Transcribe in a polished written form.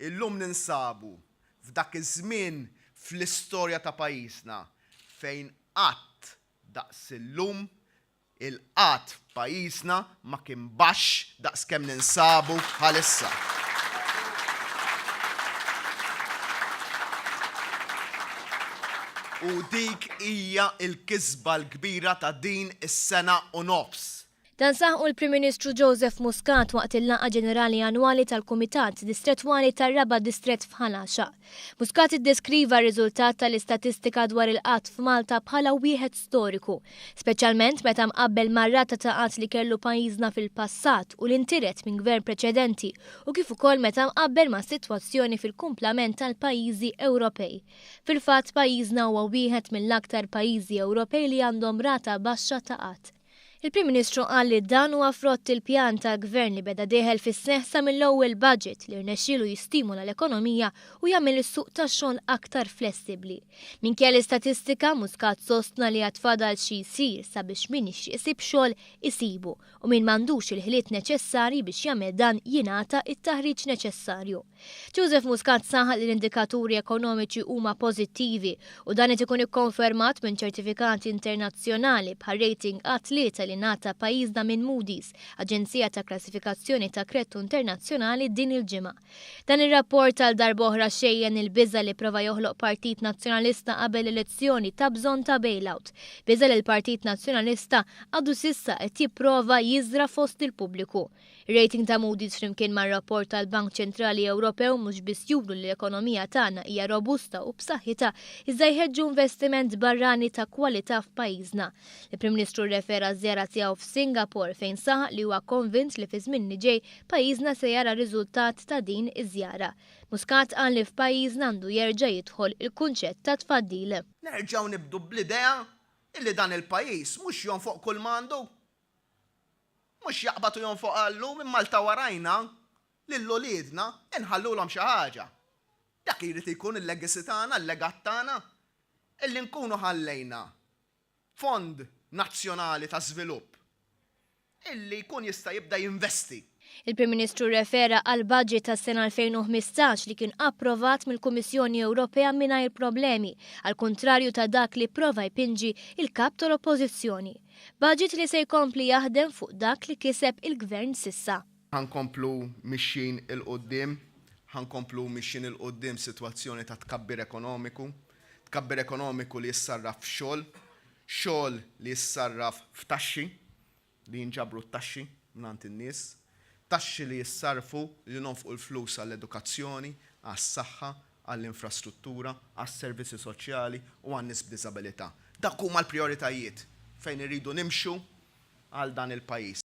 illum ninsabu f'dak iż-żmien fl-istorja ta' pajjiżna fejn qatt daqs illum il-qatt f'pajjiżna ma kien baxx daqs kemm ninsabu bħalissa. U dik hija l-kisba l-kbira ta' din is-sena u nofs. Dan saħħu l-Prim Ministru Joseph Muscat waqt il-laqgħa ġenerali annwali tal-Kumitat Distrettwali tar-Raba' Distrett f'Ħalaxa. Muscat iddeskriva r-riżultat tal-istatistika dwar il-qatt f'Malta bħala wieħed storiku, speċjalment meta mqabbel mar-rata ta' qatt li kellu pajjiżna fil-passat u l-intiret minn gvern preċedenti u kif ukoll meta mqabbel ma' sitwazzjoni fil-kumplament tal-pajjiżi Ewropej. Fil-fatt pajjiżna huwa wieħed mill-aktar pajjiżi Ewropej li għandhom rata baxxa ta' qatt. Il-Prim Ministru qal li dan huwa frott il-pjan tal-Gvern li beda deħel fis-seħħ sa mill-ewwel budget li rnexxielu jistimula l-ekonomija u jagħmel is-suq tax-xogħol aktar flessibbli. Minkejja l-istatistika Muscat sostna li għad fadal xi jsir sabiex min isib xogħol isibu u min m'għandux il-ħiliet neċessarji biex jagħmel dan jingħata it-taħriġ neċessarju. Joseph Muscat saħaq li l-indikaturi ekonomiċi huma pożittivi u dan qed ikun ikkonfermat minn ċertifikati internazzjonali bħal rating A3 li nata pajjiżna minn Moody's, Aġenzija ta' Klassifikazzjoni ta' Kredtu Internazzjonali din il-ġimgħa. Dan ir-rapport tal darb'oħra xejjen il-biża li prova joħloq Partit Nazzjonalista qabel elezzjoni ta' bżonn ta' bailout. Biża li l-Partit Nazzjonalista għadu sissa qed jipprova jiżra fost il-pubbliku. Ir-rating ta' Moody's flimkien mar-rapport tal-Bank Ċentrali Ewropew mhux biss juru li l-ekonomija tagħna hija robusta u b'saħħitha iżda jħeġġu investiment barrani ta' kwalità f'pajjiżna. Il-Prim Ministru refera żjara tiegħu f'Singapore fejn saħaq li huwa konvint li fi żmien li ġej pajjiżna se jara riżultat ta' din iż-żjara. Muscat qal li f'pajjiżna għandu jerġa' jidħol il-kunċett ta' tfaddil. Nerġgħu nibdu bl-idea illi dan il-pajjiż mhux jonfoq kull mandu. Mhux jaqbatu jonfoq għallu minn Malta warajna lill-uliedna inħallulhom xi ħaġa. Dak irid ikun il-legacy tagħna, l-legat tagħna illi nkunu ħallejna Fond Nazzjonali ta' Żvilupp illi jkun jista' jibda jinvesti. Il-Prim Ministru refera għal budget tas-sena 2015 li kien approvat mill-Kummissjoni Ewropea mingħajr problemi, għal kontrarju ta' dak li prova jpinġi il-kap tal-Oppożizzjoni. Budget li se jkompli jaħdem fuq dak li kiseb il-Gvern sissa. Ħankomplu mixin il-qoddim, ħankomplu mixin il-qoddim sitwazzjoni ta' tkabbir ekonomiku li jissarraf f'xogħol, xogħol li jissarraf f'taxxi li jinġabru t-taxxi mingħand in-nies, taxxi li jissarfu li nonfqu l-flus għall-edukazzjoni, għas-saħħa, għall-infrastruttura, għas-servizzi soċjali u għan-nies b'diżabilità. Dak huma l-prijoritajiet fejn irridu nimxu għal dan il-pajjiż.